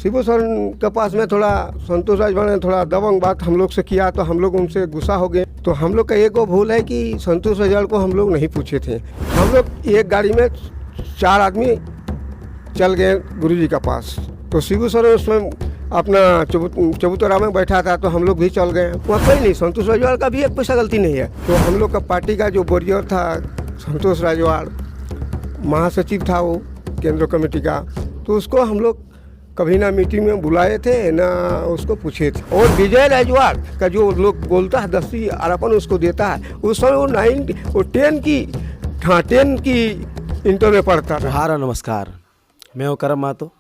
Shibu sir के पास में थोड़ा संतोष राजवाड़ा ने थोड़ा दबंग बात हम लोग से किया, तो हम लोग उनसे गुस्सा हो गए। तो हम लोग का एक वो भूल है कि संतोष राजवाड़ा को हम लोग नहीं पूछे थे। हम लोग एक गाड़ी में 4 आदमी चल गए गुरुजी के पास। तो शिबू सर उसमें अपना चबूतरा में बैठा था, तो हम लोग भी चल गए। वहाँ कोई नहीं, संतोष राजवाड़ा का भी एक पैसा गलती नहीं है। तो हम लोग का पार्टी का जो बोरियर था संतोष राजवाड़ा, महासचिव था वो केंद्र कमेटी का, तो उसको हम लोग कभी ना मीटिंग में बुलाए थे ना उसको पूछे थे। और विजय राजवाड़ का जो लोग बोलता है 10वीं आरक्षण उसको देता है, उस समय वो 10 की इंटर में पढ़ता था। हारा नमस्कार, मैं हूँ करम महतो।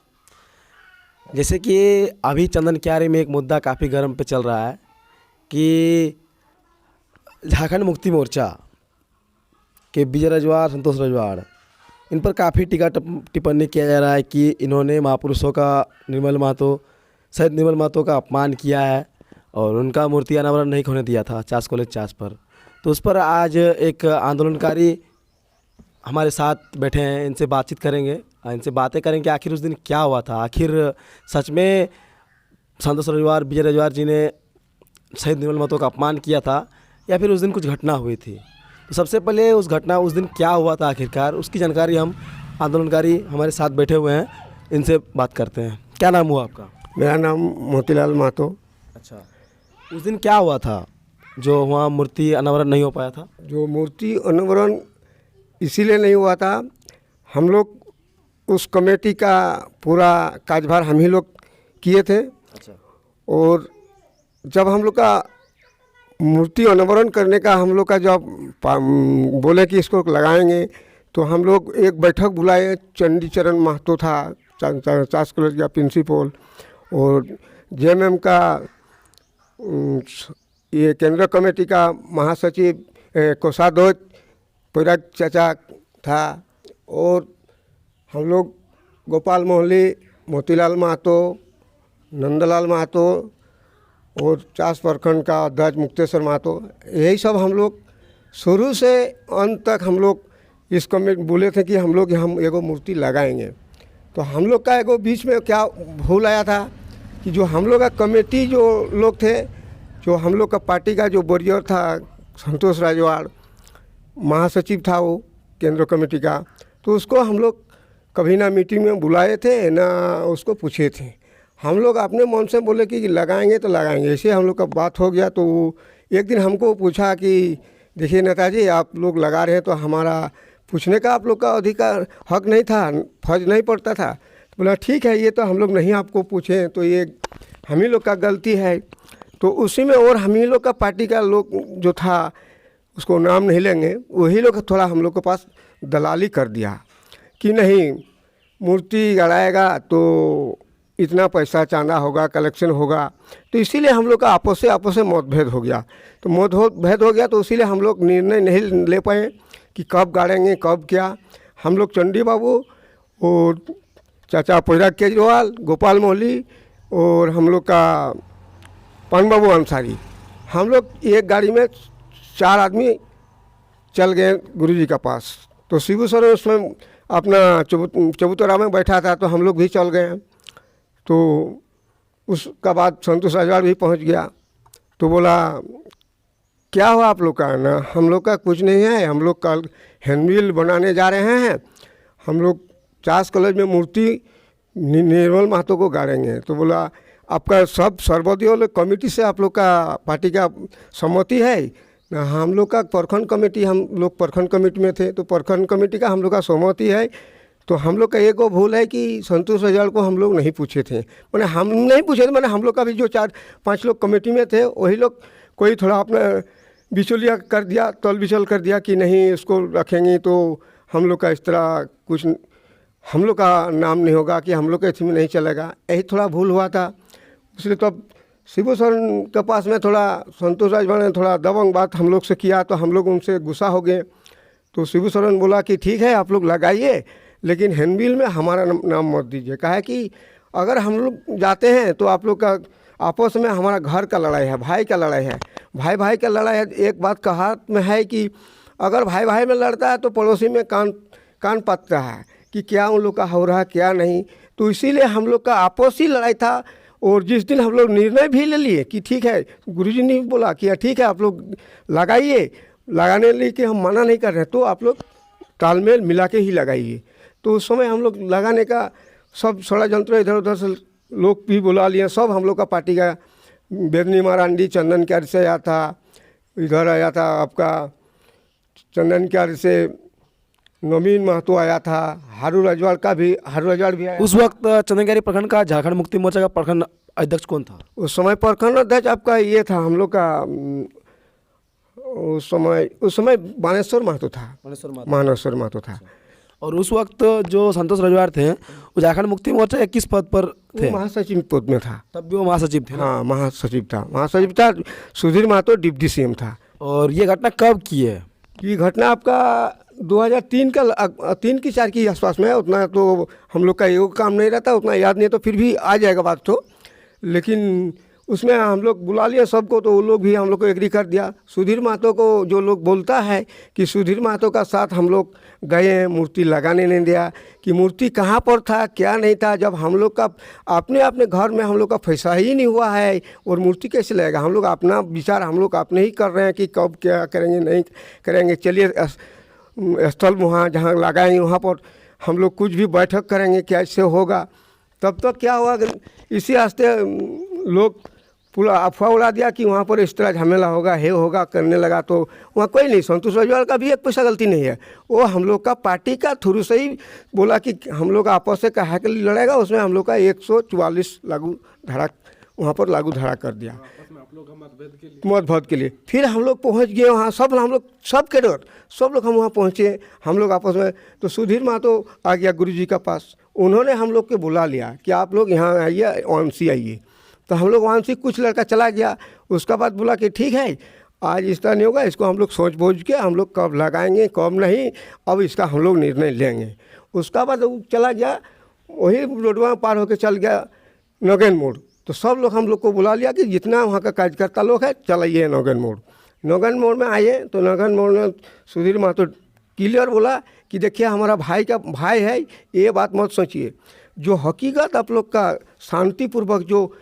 जैसे कि अभी चंदन क्यारी में एक मुद्दा काफ़ी गर्म पे चल रहा है कि झारखंड मुक्ति मोर्चा के विजय राजवाड़, संतोष राजवाड़, इन पर काफ़ी टीका टिप्पणी किया जा रहा है कि इन्होंने महापुरुषों का शहीद निर्मल महतो का अपमान किया है और उनका मूर्ति अनावरण नहीं होने दिया था चास कॉलेज चास पर। तो उस पर आज एक आंदोलनकारी हमारे साथ बैठे हैं, इनसे बातचीत करेंगे, इनसे बातें करेंगे कि आखिर उस दिन क्या हुआ था। आखिर सच में संतोष राजवाड़, विजय राजवाड़ जी ने शहीद निर्मल महतो का अपमान किया था या फिर उस दिन कुछ घटना हुई थी। तो सबसे पहले उस दिन क्या हुआ था आखिरकार, उसकी जानकारी हम आंदोलनकारी हमारे साथ बैठे हुए हैं, इनसे बात करते हैं। क्या नाम हुआ आपका? मेरा नाम मोतीलाल महतो। अच्छा, उस दिन क्या हुआ था जो वहाँ मूर्ति अनावरण नहीं हो पाया था? जो मूर्ति अनावरण इसीलिए नहीं हुआ था, हम लोग उस कमेटी का पूरा कार्यभार हम ही लोग किए थे। अच्छा। और जब हम लोग का मूर्ति अनावरण करने का हम लोग का जब बोले कि इसको लगाएंगे, तो हम लोग एक बैठक बुलाए। चंडी चरण महतो था चास कॉलेज का प्रिंसिपल, और जेएमएम का ये केंद्र कमेटी का महासचिव कोषाध्यक्ष पैराग चाचा था, और हम लोग गोपाल मोहली, मोतीलाल महतो, नंदलाल महतो और चास प्रखंड का अध्यक्ष मुक्तेश्वर महतो, यही सब हम लोग शुरू से अंत तक हम लोग इस कमेटी बोले थे कि हम लोग एगो मूर्ति लगाएंगे। तो हम लोग का एगो बीच में क्या भूल आया था कि जो हम लोग का कमेटी जो लोग थे, जो हम लोग का पार्टी का जो बोरियर था संतोष राजवाड़, महासचिव था वो केंद्र कमेटी का, तो उसको हम लोग कभी ना मीटिंग में बुलाए थे ना उसको पूछे थे। हम लोग अपने मन से बोले कि लगाएंगे तो लगाएंगे, ऐसे हम लोग का बात हो गया। तो एक दिन हमको पूछा कि देखिए नेताजी, आप लोग लगा रहे हैं तो हमारा पूछने का आप लोग का अधिकार हक नहीं था, फर्ज नहीं पड़ता था। तो बोला ठीक है, ये तो हम लोग नहीं आपको पूछे, तो ये हम ही लोग का गलती है। तो उसी में और हम ही लोग का पार्टी का लोग जो था, उसको नाम नहीं लेंगे, वही लोग थोड़ा हम लोग के पास दलाली कर दिया कि नहीं मूर्ति गड़ाएगा तो इतना पैसा चांदा होगा, कलेक्शन होगा। तो इसीलिए हम लोग का आपस से मतभेद हो गया। तो मतभेद हो गया तो इसीलिए हम लोग निर्णय नहीं ले पाए कि कब गाड़ेंगे कब क्या। हम लोग चंडी बाबू और चाचा पैराग केजरीवाल, गोपाल मोहली और हम लोग का पन बाबू अंसारी, हम लोग एक गाड़ी में 4 आदमी चल गए गुरुजी के पास। तो शिबू सर उसमें अपना चबूतरा में बैठा था, तो हम लोग भी चल गए। तो उसका बाद संतोष राजवाड़ भी पहुंच गया। तो बोला क्या हुआ आप लोग का? ना हम लोग का कुछ नहीं है, हम लोग कल हैंडबिल बनाने जा रहे हैं, हम लोग चास कॉलेज में मूर्ति निर्मल महतो को गाड़ेंगे। तो बोला आपका सब सर्वदलीय कमेटी से आप लोग का पार्टी का सम्मति है ना? हम लोग का प्रखंड कमेटी, हम लोग प्रखंड कमेटी में थे, तो प्रखंड कमेटी का हम लोग का सहमति है। तो हम लोग का एक वो भूल है कि संतोष राजवाड़ को हम लोग नहीं पूछे थे। मैंने हम नहीं पूछे थे, मैंने हम लोग का भी जो 4-5 लोग कमेटी में थे, वही लोग कोई थोड़ा अपना बिचौलिया कर दिया, तल बिचल कर दिया कि नहीं इसको रखेंगे तो हम लोग का इस तरह कुछ हम लोग का नाम नहीं होगा, कि हम लोग का इसमें नहीं चलेगा। यही थोड़ा भूल हुआ था। इसलिए तब शिबू सर के पास में थोड़ा संतोष राजवाड़ ने थोड़ा दबंग बात हम लोग से किया, तो हम लोग उनसे गुस्सा हो गए। तो शिबू सर ने बोला कि ठीक है आप लोग लगाइए, लेकिन हैंडबिल में हमारा नाम मत दीजिए। कहा है कि अगर हम लोग जाते हैं तो आप लोग का आपस में हमारा घर का लड़ाई है, भाई का लड़ाई है, भाई का लड़ाई है। एक बात कहावत में है कि अगर भाई में लड़ता है तो पड़ोसी में कान पातता है कि क्या उन लोग का हो रहा है क्या नहीं। तो इसीलिए हम लोग का आपसी लड़ाई था। और जिस दिन हम लोग निर्णय भी ले लिए कि ठीक है, गुरुजी ने बोला कि ठीक है आप लोग लगाइए, लगाने लिए कि हम मना नहीं कर रहे, तो आप लोग तालमेल मिला के ही लगाइए। तो उस समय हम लोग लगाने का सब षड्यंत्र इधर उधर से लोग भी बुला लिए, सब हम लोग का पार्टी का बेदनी मारांडी चंदन क्यारी से आया था, इधर आया था आपका चंदन क्यारी से नवीन महतो आया था, हारू रजवाड़ भी आया। उस वक्त चंदनकारी प्रखंड का झारखंड मुक्ति मोर्चा का प्रखंड अध्यक्ष कौन था? उस समय प्रखंड अध्यक्ष आपका ये था हम लोग का उस समय बानेश्वर महतो था, मानेश्वर महतो था। और उस वक्त जो संतोष रजवाड़ थे वो झारखंड मुक्ति मोर्चा के किस पद पर थे? महासचिव पद में था। तब भी वो महासचिव थे ना? हाँ, महासचिव था। सुधीर महतो डिप्टी सीएम था। और ये घटना कब की है? ये घटना आपका 2003 का 3 की 4 के आसपास में है। उतना तो हम लोग का योग काम नहीं रहता, उतना याद नहीं है, तो फिर भी आ जाएगा बात तो। लेकिन उसमें हम लोग बुला लिए सबको, तो वो लोग भी हम लोग को एग्री कर दिया। सुधीर महतो को जो लोग बोलता है कि सुधीर महतो का साथ हम लोग गए, मूर्ति लगाने नहीं दिया, कि मूर्ति कहाँ पर था क्या नहीं था, जब हम लोग का अपने घर में हम लोग का फैसला ही नहीं हुआ है और मूर्ति कैसे लगेगा। हम लोग अपना विचार हम लोग अपने ही कर रहे हैं कि कब क्या करेंगे नहीं करेंगे। चलिए स्थल वहाँ जहाँ लगाएंगे वहाँ पर हम लोग कुछ भी बैठक करेंगे, कैसे होगा। तब तक क्या हुआ, इसी रास्ते लोग पूरा अफवाह उड़ा दिया कि वहाँ पर इस तरह झमेला होगा, हे होगा, करने लगा। तो वहाँ कोई नहीं, संतोष रजवाड़ का भी एक पैसा गलती नहीं है। वो हम लोग का पार्टी का थ्रू से ही बोला कि हम लोग आपस से कहा के लिए लड़ेगा। उसमें हम लोग का 144 वहाँ पर लागू धड़ा कर दिया मतभेद के लिए। फिर हम लोग पहुँच गए वहाँ, सब लोग हम वहाँ पहुँचे, हम लोग आपस में। तो सुधीर महतो आ गया गुरुजी का पास, उन्होंने हम लोग के बुला लिया कि आप लोग यहाँ आइए, वानसी आइए। तो हम लोग वानसी, कुछ लड़का चला गया। उसका बाद बोला कि ठीक है आज इस तरह नहीं होगा, इसको हम लोग सोच बूझ के हम लोग कब लगाएंगे कब नहीं, अब इसका हम लोग निर्णय लेंगे। उसका बाद वो चला गया, वही रोडवा पार होकर चल गया नगेन मोड़। तो सब लोग हम लोग को बुला लिया कि जितना वहाँ का कार्यकर्ता लोग है चलाइए नगेन मोड़ में आइए। तो नगेन मोड़ में सुधीर महतो क्लियर बोला कि देखिए हमारा भाई है, ये बात मत सोचिए। जो हकीकत आप लोग का शांतिपूर्वक जो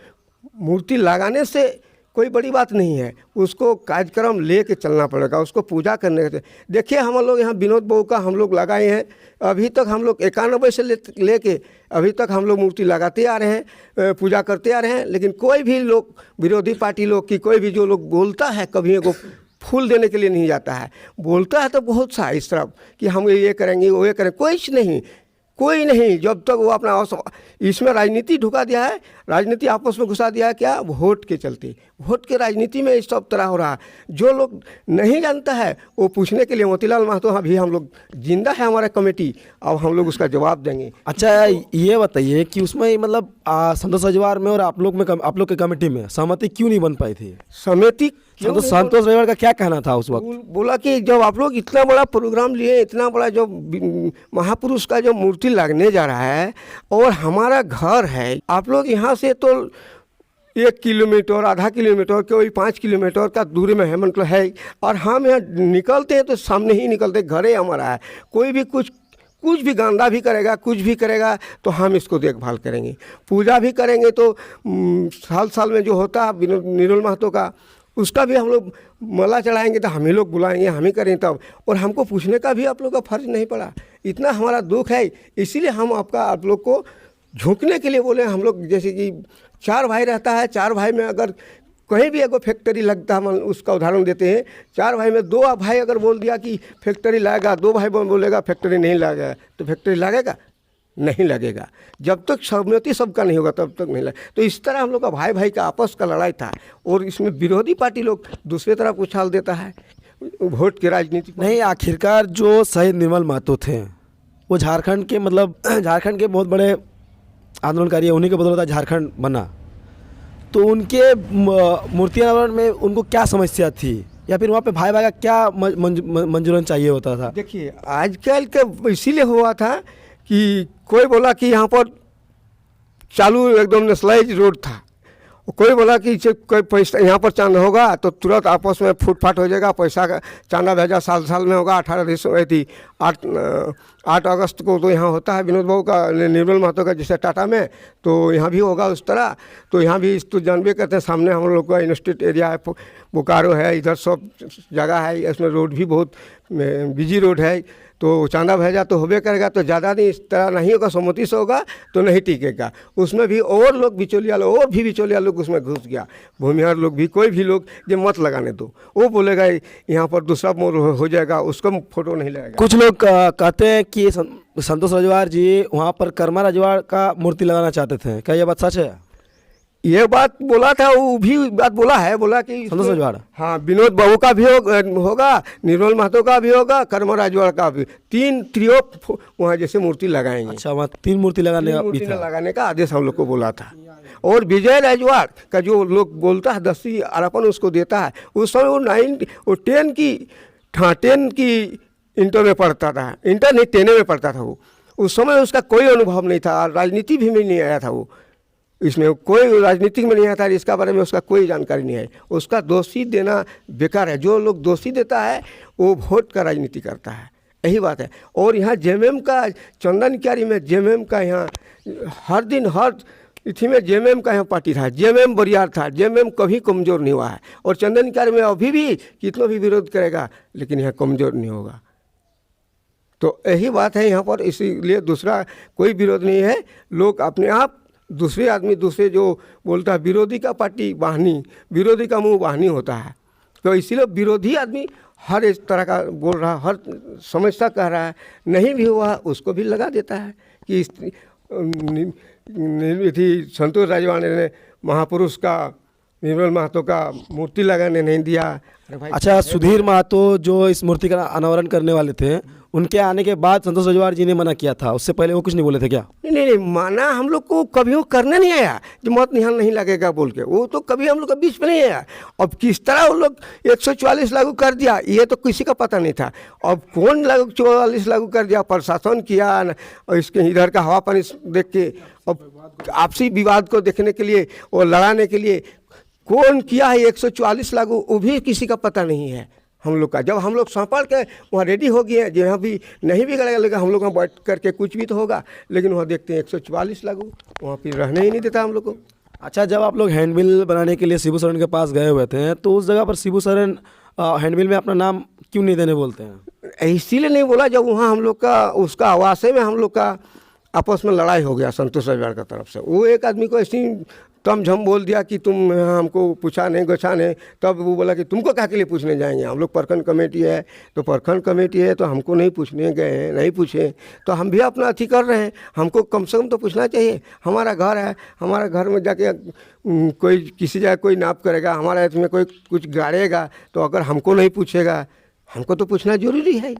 मूर्ति लगाने से कोई बड़ी बात नहीं है, उसको कार्यक्रम लेके चलना पड़ेगा, उसको पूजा करने के। देखिए हम लोग यहाँ विनोद बहू का हम लोग लगाए हैं, अभी तक हम लोग 91 से लेके अभी तक हम लोग मूर्ति लगाते आ रहे हैं, पूजा करते आ रहे हैं। लेकिन कोई भी लोग, विरोधी पार्टी लोग की कोई भी जो लोग बोलता है, कभी को फूल देने के लिए नहीं जाता है, बोलता है तो बहुत सा इस तरफ कि हम ये करेंगे वो ये करेंगे, कोई नहीं। जब तक वो अपना इसमें राजनीति ढुका दिया है, राजनीति आपस में घुसा दिया है। क्या? वोट के चलते, वोट के राजनीति में इस सब तरह हो रहा है। जो लोग नहीं जानता है वो पूछने के लिए मोतीलाल महतो अभी हम लोग जिंदा है, हमारा कमेटी, अब हम लोग उसका जवाब देंगे। अच्छा ये बताइए कि उसमें मतलब संतोष रजवाड़ में और आप लोग के कमेटी में सहमति क्यों नहीं बन पाई थी? समिति संतोष रजवाड़ का क्या कहना था उस वक्त? बोला कि जब आप लोग इतना बड़ा प्रोग्राम लिए, इतना बड़ा जो महापुरुष का जो मूर्ति लगने जा रहा है और हमारा घर है, आप लोग यहाँ से तो 1 किलोमीटर, आधा किलोमीटर, कोई 5 किलोमीटर का दूरी में है, मतलब है, और हम यहाँ निकलते हैं तो सामने ही निकलते, घरे हमारा है। कोई भी कुछ भी गंदा भी करेगा, कुछ भी करेगा तो हम इसको देखभाल करेंगे। पूजा भी करेंगे तो साल में जो होता है निर्मल महतो का, उसका भी हम लोग माला चढ़ाएंगे तो हम ही लोग बुलाएंगे, हम ही करें तब। और हमको पूछने का भी आप लोग का फर्ज नहीं पड़ा। इतना हमारा दुख है, इसीलिए हम आप लोग को झुकने के लिए बोले। हम लोग जैसे कि 4 भाई रहता है, 4 भाई में अगर कहीं भी एगो फैक्ट्री लगता है, हम उसका उदाहरण देते हैं। 4 भाई में 2 भाई अगर बोल दिया कि फैक्ट्री लगेगा, 2 भाई बोलेगा फैक्ट्री नहीं लगेगा, तो फैक्ट्री लगेगा? नहीं लगेगा। जब तक सहमति सबका नहीं होगा तब तक नहीं लगेगा। तो इस तरह हम लोग का भाई का आपस का लड़ाई था, और इसमें विरोधी पार्टी लोग दूसरे तरफ उछाल देता है वोट की राजनीति। नहीं, आखिरकार जो शहीद निर्मल महतो थे वो झारखंड के बहुत बड़े आंदोलनकारी है, उन्हीं के बदौलत झारखंड बना। तो उनके मूर्ति अनावरण में उनको क्या समस्या थी, या फिर वहाँ पे भाई का क्या मंजूरन चाहिए होता था? देखिए आजकल के इसीलिए हुआ था कि कोई बोला कि यहाँ पर चालू एकदम नेशनलाइज रोड था, कोई बोला कि इसे कोई पैसा यहाँ पर चांदा होगा तो तुरंत आपस में फूट-फाट हो जाएगा, पैसा का चांदा भेजा साल साल में होगा। 18 दिसंबर थी 8 अगस्त को तो यहाँ होता है विनोद बाबू का, निर्मल महतो का जैसे टाटा में, तो यहाँ भी होगा उस तरह। तो यहाँ भी तो जानबे करते हैं, सामने हम लोग का इंडस्ट्रियल एरिया है, बोकारो है, इधर सब जगह है, इसमें रोड भी बहुत बिजी रोड है। तो चांदा भेजा तो होबे करेगा, तो ज़्यादा नहीं, इस तरह नहीं होगा, सहमति से होगा तो नहीं टिकेगा। उसमें भी और लोग बिचौलिया लोग, और भी बिचौलिया लोग उसमें घुस गया, भूमिहार लोग भी, कोई भी लोग जो मत लगाने दो, वो बोलेगा यहाँ पर दूसरा मोड़ हो जाएगा, उसको फोटो नहीं लगेगा। कुछ लोग कहते हैं कि संतोष रजवाड़ जी वहाँ पर कर्मा रजवाड़ का मूर्ति लगाना चाहते थे, क्या ये बात सच है? ये बात बोला था, वो भी बात बोला है, बोला कि संतोष रजवाड़, हाँ विनोद बाबू का भी होगा, निर्मल महतो का भी होगा, कर्मा रजवाड़ का भी, 3 त्रियो वहाँ जैसे मूर्ति लगाएंगे। अच्छा, वहाँ 3 मूर्ति लगाने का भी था। लगाने का आदेश हम लोग को बोला था। और विजय रजवाड़ का जो लोग बोलता है 10वीं आरोपण उसको देता है, उस समय वो 10 की इंटर में पढ़ता था, इंटर नहीं 10 में पढ़ता था वो। उस समय उसका कोई अनुभव नहीं था, राजनीति भी में नहीं आया था वो, इसमें कोई राजनीतिक में नहीं आता, इसका बारे में उसका कोई जानकारी नहीं है। उसका दोषी देना बेकार है, जो लोग दोषी देता है वो वोट का राजनीति करता है, यही बात है। और यहाँ जेएमएम का चंदन क्यारी में जेएमएम का यहाँ हर दिन हर इसी में जेएमएम का यहाँ पार्टी था, जेएमएम बरियार था, जेएमएम कभी कमज़ोर नहीं हुआ है। और चंदन क्यारी में अभी भी कितना भी विरोध करेगा लेकिन यहाँ कमज़ोर नहीं होगा। तो यही बात है यहाँ पर, इसीलिए दूसरा कोई विरोध नहीं है। लोग अपने आप दूसरे आदमी, दूसरे जो बोलता है विरोधी का पार्टी वाहनी, विरोधी का मुंह वाहनी होता है, तो इसीलिए विरोधी आदमी हर इस तरह का बोल रहा, हर समस्या कह रहा है, नहीं भी हुआ उसको भी लगा देता है कि संतोष रजवाड़ ने महापुरुष का, निर्मल महतो का मूर्ति लगाने नहीं दिया। अरे भाई, अच्छा, सुधीर महतो जो इस मूर्ति का अनावरण करने वाले थे, उनके आने के बाद संतोष रजवाड़ जी ने मना किया था, उससे पहले वो कुछ नहीं बोले थे क्या? नहीं, माना हम लोग को कभी वो करने नहीं आया जो मत निहाल नहीं लगेगा बोल के, वो तो कभी हम लोग के बीच में नहीं आया। अब किस तरह वो लोग 144 लागू कर दिया ये तो किसी का पता नहीं था। अब कौन 144 लागू कर दिया, प्रशासन किया, और इसके इधर का हवा पानी देख के, अब आपसी विवाद को देखने के लिए और लड़ाने के लिए कौन किया है 144 लागू, वो भी किसी का पता नहीं है हम लोग का। जब हम लोग संपल के वहाँ रेडी हो गए हैं, जहाँ भी नहीं भी गड़ेगा लेकिन हम लोग वहाँ बैठ करके कुछ भी तो होगा, लेकिन वहाँ देखते हैं 144 लागू, वहाँ फिर रहने ही नहीं देता हम लोग को। अच्छा, जब आप लोग हैंडबिल बनाने के लिए शिबू सोरेन के पास गए हुए थे, तो उस जगह पर शिबू सोरेन हैंडबिल में अपना नाम क्यों नहीं देने बोलते हैं? इसीलिए नहीं बोला, जब वहाँ हम लोग का उसका आवासे में हम लोग का आपस में लड़ाई हो गया संतोष रजवाड़ की तरफ से। वो एक आदमी को ऐसी तम झम बोल दिया कि तुम हमको पूछा नहीं गछा नहीं, तब वो बोला कि तुमको क्या के लिए पूछने जाएंगे, हम लोग प्रखंड कमेटी है, तो प्रखंड कमेटी है तो हमको नहीं पूछने गए हैं, नहीं पूछे तो हम भी अपना अथी कर रहे हैं, हमको कम से कम तो पूछना चाहिए। हमारा घर है, हमारा घर में जाके कोई किसी जगह कोई नाप करेगा, हमारा इसमें कोई कुछ गाड़ेगा, तो अगर हमको नहीं पूछेगा हमको तो पूछना जरूरी है।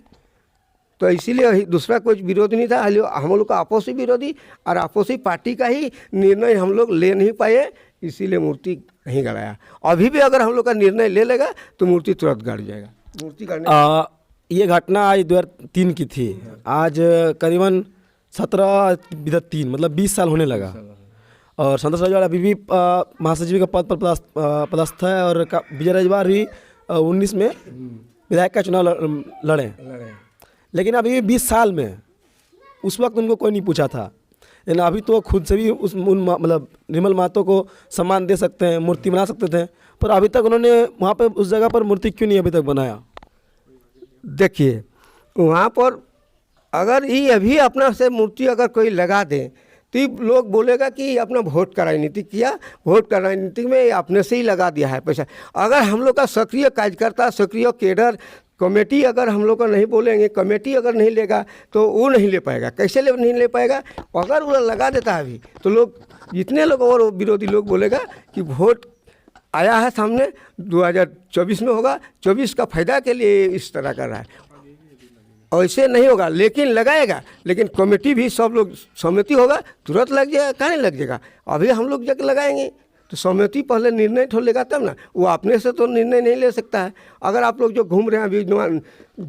तो इसीलिए दूसरा कोई विरोध नहीं था, हम लोग का आपसी विरोधी और आपसी पार्टी का ही निर्णय हम लोग ले नहीं पाए, इसीलिए मूर्ति नहीं गड़ाया। अभी भी अगर हम लोग का निर्णय ले लेगा तो मूर्ति तुरंत गड़ जाएगा। मूर्ति गड़ने ये घटना आज 2003 की थी, आज करीबन 17-3 मतलब 20 साल होने लगा। और संतोष रजवाड़ अभी भी महासचिव का पद पर पदस्थ है, और विजय रजवाड़ भी 19 में विधायक का चुनाव लड़े। लेकिन अभी 20 साल में उस वक्त उनको कोई नहीं पूछा था, लेकिन अभी तो खुद से भी मतलब निर्मल महतो को सम्मान दे सकते हैं, मूर्ति बना सकते थे, पर अभी तक उन्होंने वहाँ पे उस जगह पर मूर्ति क्यों नहीं अभी तक बनाया? देखिए, वहाँ पर अगर ये अभी अपना से मूर्ति अगर कोई लगा दे तो लोग बोलेगा कि अपना वोट का राजनीति किया, वोट का राजनीति में अपने से ही लगा दिया है पैसा। अगर हम लोग का सक्रिय कार्यकर्ता, सक्रिय केडर, कमेटी अगर हम लोग को नहीं बोलेंगे, कमेटी अगर नहीं लेगा तो वो नहीं ले पाएगा। कैसे नहीं ले पाएगा? अगर वो लगा देता है अभी तो लोग, जितने लोग और विरोधी लोग बोलेगा कि वोट आया है सामने, 2024 में होगा, 24 का फायदा के लिए इस तरह कर रहा है। ऐसे नहीं होगा, लेकिन लगाएगा, लेकिन कमेटी भी सब लोग सहमति होगा, तुरंत लग जाएगा। कहाँ नहीं लग जाएगा? अभी हम लोग जाके लगाएंगे तो सहमति पहले निर्णय ठो लेगा तब ना, वो अपने से तो निर्णय नहीं ले सकता है। अगर आप लोग जो घूम रहे हैं अभी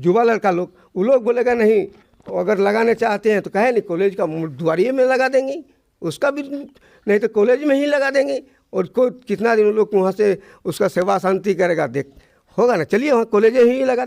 युवा लड़का लोग, वो लोग बोलेगा नहीं, तो अगर लगाने चाहते हैं तो कहे नहीं कॉलेज का द्वारिये में लगा देंगे, उसका भी नहीं तो कॉलेज में ही लगा देंगे, और उसको कितना दिन उन लोग वहाँ से उसका सेवा शांति करेगा, देख होगा ना। चलिए वहाँ कॉलेज ही लगा